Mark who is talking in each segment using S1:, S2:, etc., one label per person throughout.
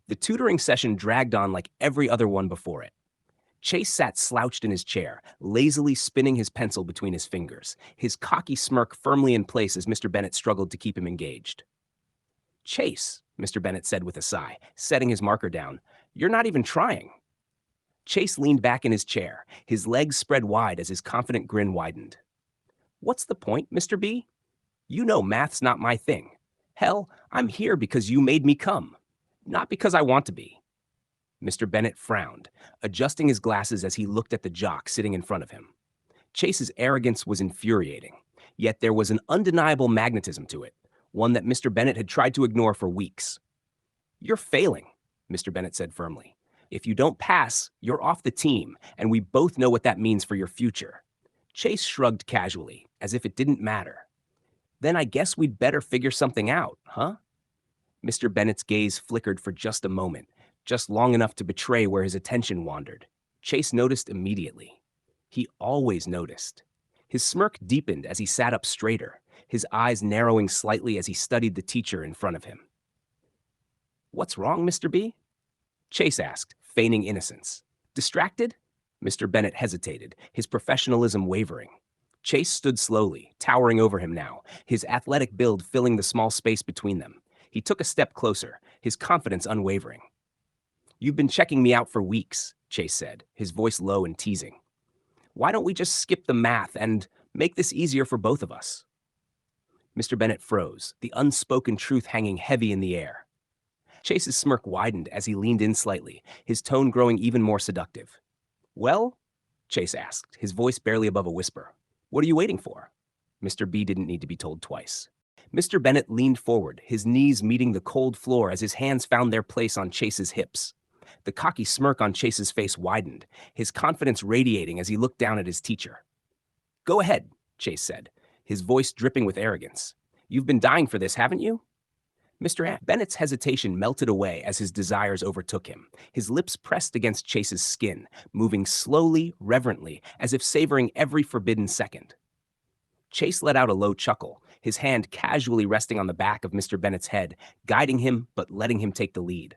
S1: The tutoring session dragged on like every other one before it. Chase sat slouched in his chair, lazily spinning his pencil between his fingers, his cocky smirk firmly in place as Mr. Bennett struggled to keep him engaged. Chase, Mr. Bennett said with a sigh, setting his marker down, you're not even trying. Chase leaned back in his chair, his legs spread wide as his confident grin widened. What's the point, Mr. B? You know math's not my thing. Hell, I'm here because you made me come, not because I want to be. Mr. Bennett frowned, adjusting his glasses as he looked at the jock sitting in front of him. Chase's arrogance was infuriating, yet there was an undeniable magnetism to it, one that Mr. Bennett had tried to ignore for weeks. You're failing, Mr. Bennett said firmly. If you don't pass, you're off the team, and we both know what that means for your future. Chase shrugged casually, as if it didn't matter. Then I guess we'd better figure something out, huh? Mr. Bennett's gaze flickered for just a moment, just long enough to betray where his attention wandered. Chase noticed immediately. He always noticed. His smirk deepened as he sat up straighter, his eyes narrowing slightly as he studied the teacher in front of him. What's wrong, Mr. B? Chase asked, feigning innocence. Distracted? Mr. Bennett hesitated, his professionalism wavering. Chase stood slowly, towering over him now, his athletic build filling the small space between them. He took a step closer, his confidence unwavering. You've been checking me out for weeks, Chase said, his voice low and teasing. Why don't we just skip the math and make this easier for both of us? Mr. Bennett froze, the unspoken truth hanging heavy in the air. Chase's smirk widened as he leaned in slightly, his tone growing even more seductive. Well? Chase asked, his voice barely above a whisper. What are you waiting for? Mr. B didn't need to be told twice. Mr. Bennett leaned forward, his knees meeting the cold floor as his hands found their place on Chase's hips. The cocky smirk on Chase's face widened, his confidence radiating as he looked down at his teacher. Go ahead, Chase said, his voice dripping with arrogance. You've been dying for this, haven't you? Mr. Bennett's hesitation melted away as his desires overtook him, his lips pressed against Chase's skin, moving slowly, reverently, as if savoring every forbidden second. Chase let out a low chuckle, his hand casually resting on the back of Mr. Bennett's head, guiding him but letting him take the lead.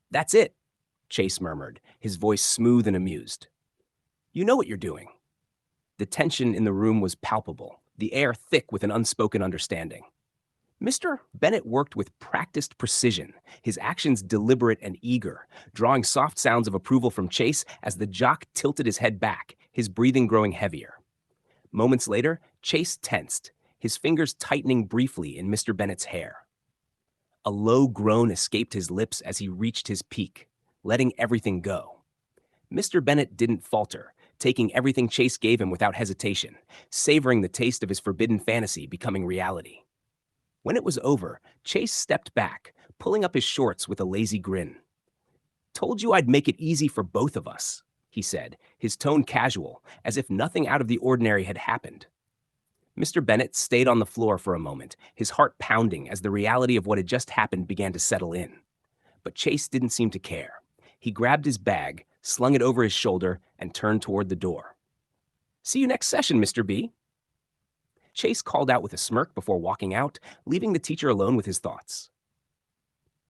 S1: That's it, Chase murmured, his voice smooth and amused. You know what you're doing. The tension in the room was palpable, the air thick with an unspoken understanding. Mr. Bennett worked with practiced precision, his actions deliberate and eager, drawing soft sounds of approval from Chase as the jock tilted his head back, his breathing growing heavier. Moments later, Chase tensed, his fingers tightening briefly in Mr. Bennett's hair. A low groan escaped his lips as he reached his peak, letting everything go. Mr. Bennett didn't falter, taking everything Chase gave him without hesitation, savoring the taste of his forbidden fantasy becoming reality. When it was over, Chase stepped back, pulling up his shorts with a lazy grin. Told you I'd make it easy for both of us, he said, his tone casual, as if nothing out of the ordinary had happened. Mr. Bennett stayed on the floor for a moment, his heart pounding as the reality of what had just happened began to settle in. But Chase didn't seem to care. He grabbed his bag, slung it over his shoulder, and turned toward the door. See you next session, Mr. B. Chase called out with a smirk before walking out, leaving the teacher alone with his thoughts.